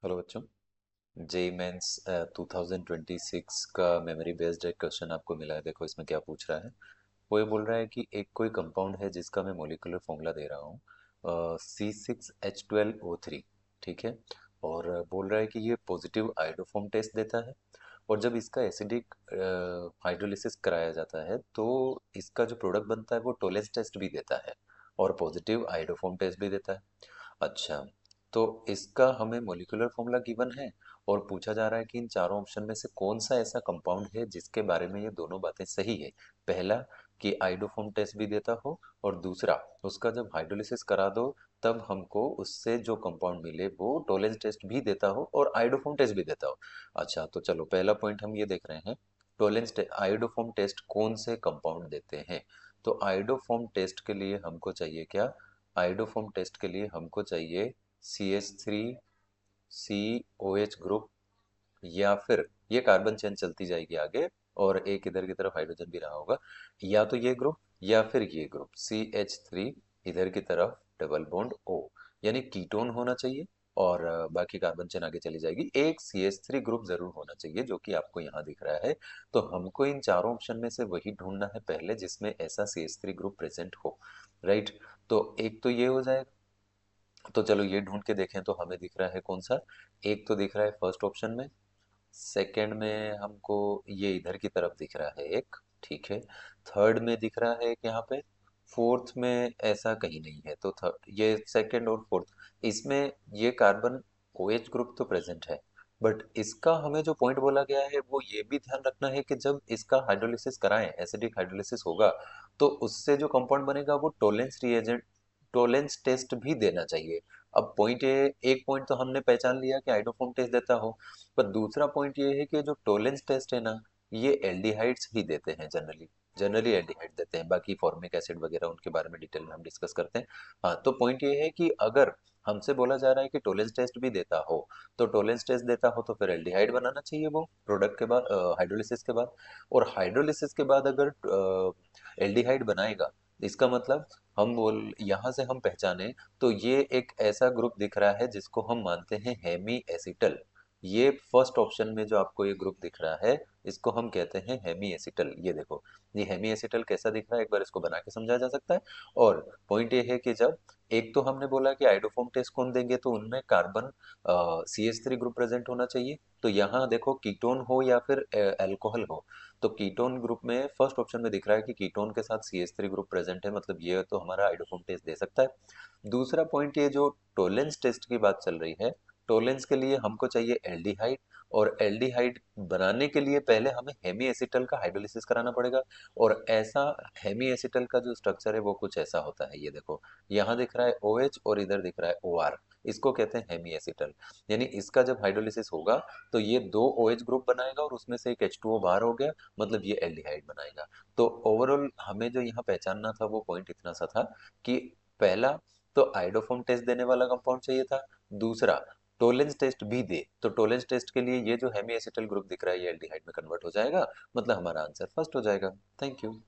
Hello बच्चों। JEE mains 2026 का memory based एक क्वेश्चन आपको मिला है। देखो इसमें क्या पूछ रहा है। वो ये बोल रहा है कि एक कोई कंपाउंड है जिसका मैं मॉलिक्यूलर फॉर्मूला दे रहा हूँ C6H12O3। ठीक है। और बोल रहा है कि ये पॉजिटिव आयोडोफॉर्म टेस्ट देता है। और जब इसका एसिडिक हाइड्रोलिसिस कराया जाता है तो इसका जो प्रोडक्ट बनता है वो टोलेंस टेस्ट भी देता है और पॉजिटिव आयोडोफॉर्म टेस्ट भी देता है। अच्छा, तो इसका हमें मॉलिक्यूलर फॉर्मूला गिवन है और पूछा जा रहा है कि इन चारों ऑप्शन में से कौन सा ऐसा कंपाउंड है जिसके बारे में ये दोनों बातें सही है। पहला कि आयोडोफॉर्म टेस्ट भी देता हो, और दूसरा उसका जब हाइड्रोलिसिस करा दो तब हमको उससे जो कंपाउंड मिले वो टोलेंस टेस्ट भी देता हो और आयोडोफॉर्म टेस्ट भी देता हो। अच्छा, तो चलो पहला पॉइंट हम ये देख रहे हैं। आयोडोफॉर्म टेस्ट कौन से कंपाउंड देते हैं। तो आयोडोफॉर्म टेस्ट के लिए हमको चाहिए क्या। आयोडोफॉर्म टेस्ट के लिए हमको चाहिए CH3COH ग्रुप, या फिर ये कार्बन चेन चलती जाएगी आगे और एक इधर की तरफ हाइड्रोजन भी रहा होगा, या तो ये ग्रुप या फिर ये ग्रुप CH3, इधर की तरफ डबल बॉन्ड O, यानी कीटोन होना चाहिए। और बाकी कार्बन चेन आगे चली जाएगी। एक CH3 ग्रुप जरूर होना चाहिए जो कि आपको यहाँ दिख रहा है। तो हमको इन चारों ऑप्शन में से वही ढूंढना है पहले जिसमें ऐसा CH3 ग्रुप प्रेजेंट हो। राइट। तो एक तो ये हो जाएगा। तो चलो ये ढूंढ के देखें तो हमें दिख रहा है कौन सा। एक तो दिख रहा है फर्स्ट ऑप्शन में, सेकंड में हमको ये इधर की तरफ दिख रहा है एक। ठीक है। थर्ड में दिख रहा है एक यहाँ पे। फोर्थ में ऐसा कहीं नहीं है। तो थर्ड, ये सेकंड और फोर्थ, इसमें ये कार्बन OH ग्रुप तो प्रेजेंट है। बट इसका हमें जो पॉइंट बोला गया है वो ये भी ध्यान रखना है कि जब इसका हाइड्रोलिसिस कराएं, एसिडिक हाइड्रोलिसिस होगा, तो उससे जो कंपाउंड बनेगा वो टोलेंस रिएजेंट, टोलेंस टेस्ट भी देना चाहिए। अब पॉइंट ये, एक पॉइंट तो हमने पहचान लिया कि आइडोफॉर्म टेस्ट देता हो, पर दूसरा पॉइंट ये है कि जो टोलेंस टेस्ट है ना, ये एल्डिहाइड्स ही देते हैं जनरली। जनरली एल्डिहाइड देते हैं, बाकी फॉर्मिक एसिड वगैरह उनके बारे में डिटेल में हम डिस्कस करते हैं। हाँ, तो पॉइंट ये है कि अगर हमसे बोला जा रहा है कि टोलेंस टेस्ट भी देता हो, तो टोलेंस टेस्ट देता हो तो फिर एल्डिहाइड बनाना चाहिए वो प्रोडक्ट के बाद, हाइड्रोलिसिस के बाद। और हाइड्रोलिसिस के बाद अगर एल्डिहाइड बनाएगा, इसका मतलब हम बोल यहाँ से हम पहचाने तो ये एक ऐसा ग्रुप दिख रहा है जिसको हम मानते हैं हेमी एसिटल। ये फर्स्ट ऑप्शन में जो आपको ये ग्रुप दिख रहा है, इसको हम कहते हैं हेमी एसिटल। ये देखो, ये हेमी एसिटल कैसा दिख रहा है, एक बार इसको बना के समझा जा सकता है। और पॉइंट ये है कि जब एक तो हमने बोला कि आइडोफॉर्म टेस्ट कौन देंगे, तो उनमें कार्बन CH3 ग्रुप प्रेजेंट होना चाहिए। तो यहाँ देखो कीटोन हो या फिर अल्कोहल हो, तो कीटोन ग्रुप में फर्स्ट ऑप्शन में दिख रहा है कि कीटोन के साथ CH3 ग्रुप प्रेजेंट है, मतलब ये तो हमारा आइडोफॉर्म टेस्ट दे सकता है। दूसरा पॉइंट, ये जो टोलेंस टेस्ट की बात चल रही है, टोलेंस के लिए हमको चाहिए एल्डिहाइड, और एल्डिहाइड बनाने के लिए पहले हमें हेमी एसिटल का हाइड्रोलिसिस कराना पड़ेगा। और ऐसा हेमी एसिटल का जो स्ट्रक्चर है वो कुछ ऐसा होता है। ये देखो, यहाँ दिख रहा है OH और इधर दिख रहा है OR, इसको कहते हैं हेमी एसिटल। यानी इसका जब हाइड्रोलिसिस होगा तो ये दो OH ग्रुप बनाएगा और उसमें से एक H2O बाहर हो गया, मतलब ये एल्डिहाइड बनाएगा। तो ओवरऑल हमें जो यहाँ पहचानना था वो पॉइंट इतना सा था कि पहला तो आइडोफॉर्म टेस्ट देने वाला कंपाउंड चाहिए था। दूसरा, टोलेंस टेस्ट भी दे, तो टोलेंस टेस्ट के लिए ये जो हेमी एसिटल ग्रुप दिख रहा है ये एल्डिहाइड में कन्वर्ट हो जाएगा, मतलब हमारा आंसर फर्स्ट हो जाएगा। Thank you.